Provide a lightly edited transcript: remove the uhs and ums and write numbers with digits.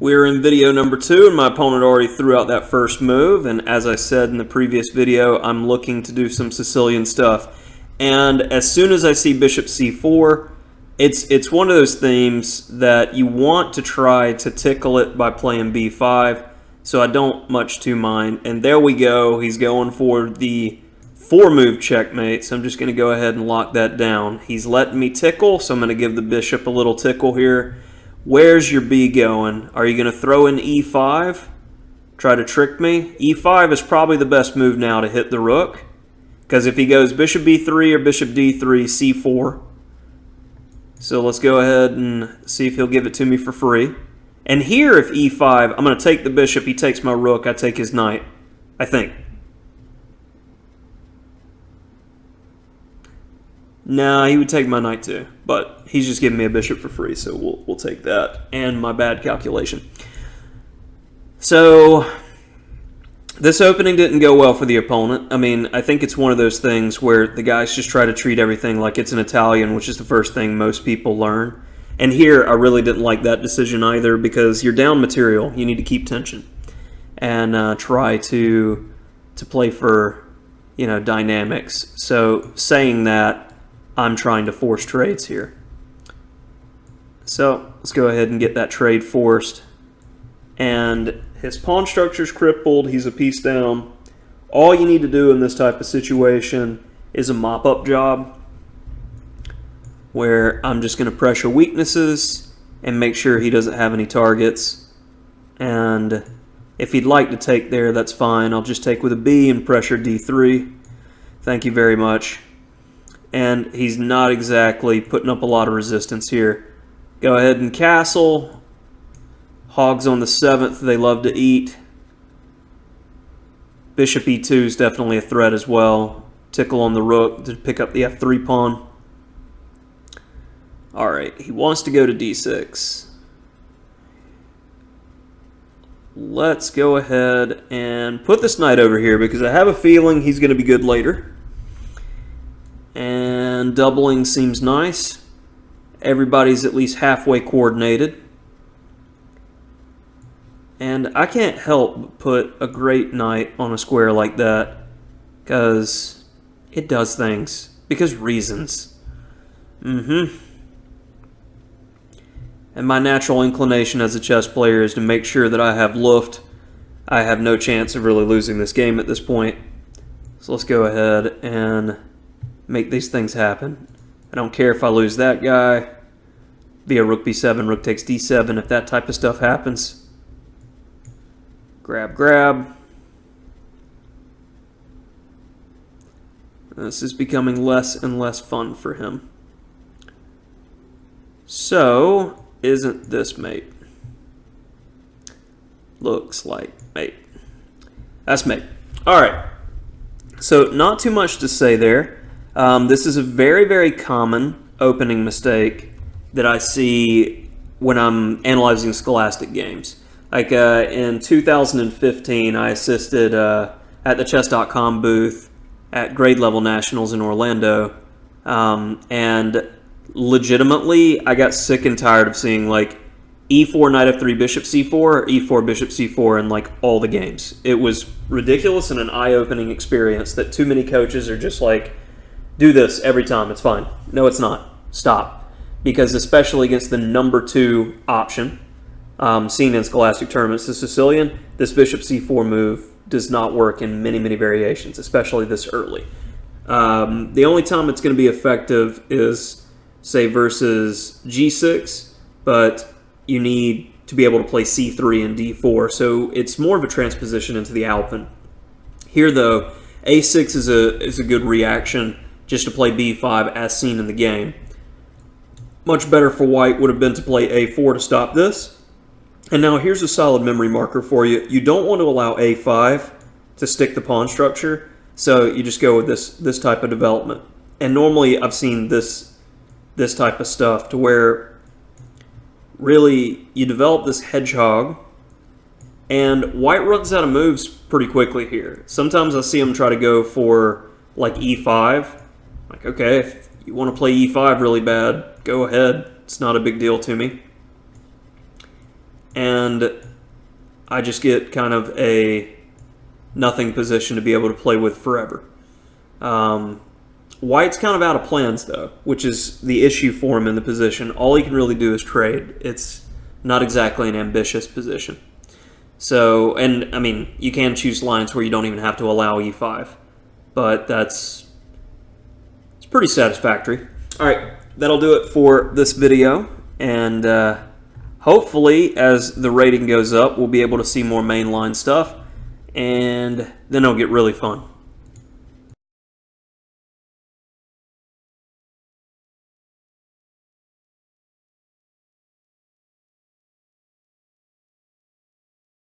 We're in video number 2, and my opponent already threw out that first move, and as I said in the previous video, I'm looking to do some Sicilian stuff. And as soon as I see bishop c4, it's one of those themes that you want to try to tickle it by playing b5, so I don't much to mind. And there we go, he's going for the 4-move checkmate, so I'm just going to go ahead and lock that down. He's letting me tickle, so I'm going to give the bishop a little tickle here. Where's your b going? Are you going to throw in e5? Try to trick me? e5 is probably the best move now to hit the rook, because if he goes bishop b3 or bishop d3, c4. So let's go ahead and see if he'll give it to me for free. And here, if e5, I'm going to take the bishop, he takes my rook, I take his knight, I think. Nah, he would take my knight too, but he's just giving me a bishop for free, so we'll take that, and my bad calculation. So, this opening didn't go well for the opponent. I mean, I think it's one of those things where the guys just try to treat everything like it's an Italian, which is the first thing most people learn. And here, I really didn't like that decision either, because you're down material. You need to keep tension and try to play for, you know, dynamics. So, saying that, I'm trying to force trades here. So let's go ahead and get that trade forced. And his pawn structure's crippled. He's a piece down. All you need to do in this type of situation is a mop-up job, where I'm just going to pressure weaknesses and make sure he doesn't have any targets. And if he'd like to take there, that's fine. I'll just take with a b and pressure d3. Thank you very much. And he's not exactly putting up a lot of resistance here. Go ahead and castle. Hogs on the 7th, they love to eat. Bishop e2 is definitely a threat as well. Tickle on the rook to pick up the f3 pawn. Alright, he wants to go to d6. Let's go ahead and put this knight over here, because I have a feeling he's going to be good later. And doubling seems nice. Everybody's at least halfway coordinated. And I can't help but put a great knight on a square like that, because it does things. Because reasons. And my natural inclination as a chess player is to make sure that I have luft. I have no chance of really losing this game at this point. So let's go ahead and make these things happen. I don't care if I lose that guy via rook b7, rook takes d7, if that type of stuff happens. Grab, grab. This is becoming less and less fun for him. So, isn't this mate? Looks like mate. That's mate. Alright. So, not too much to say there. This is a very, very common opening mistake that I see when I'm analyzing Scholastic games. Like in 2015, I assisted at the Chess.com booth at grade level nationals in Orlando, and legitimately, I got sick and tired of seeing like e4, knight f3, bishop c4, or e4, bishop c4 in like all the games. It was ridiculous and an eye-opening experience that too many coaches are just like, do this every time, it's fine. No, it's not. Stop. Because especially against the number 2 option, seen in Scholastic tournaments, the Sicilian, this bishop c4 move does not work in many, many variations, especially this early. The only time it's going to be effective is, say, versus g6, but you need to be able to play c3 and d4, so it's more of a transposition into the Alpen. Here, though, a6 is a good reaction just to play b5 as seen in the game. Much better for white would have been to play a4 to stop this. And now here's a solid memory marker for you. You don't want to allow a5 to stick the pawn structure, so you just go with this type of development. And normally I've seen this type of stuff to where really you develop this hedgehog, and white runs out of moves pretty quickly here. Sometimes I see him try to go for like e5. Like, okay, if you want to play e5 really bad, go ahead. It's not a big deal to me. and I just get kind of a nothing position to be able to play with forever. White's kind of out of plans, though, which is the issue for him in the position. All he can really do is trade. It's not exactly an ambitious position. So, and I mean, you can choose lines where you don't even have to allow e5, but it's pretty satisfactory. All right, that'll do it for this video, and hopefully, as the rating goes up, we'll be able to see more mainline stuff, and then it'll get really fun.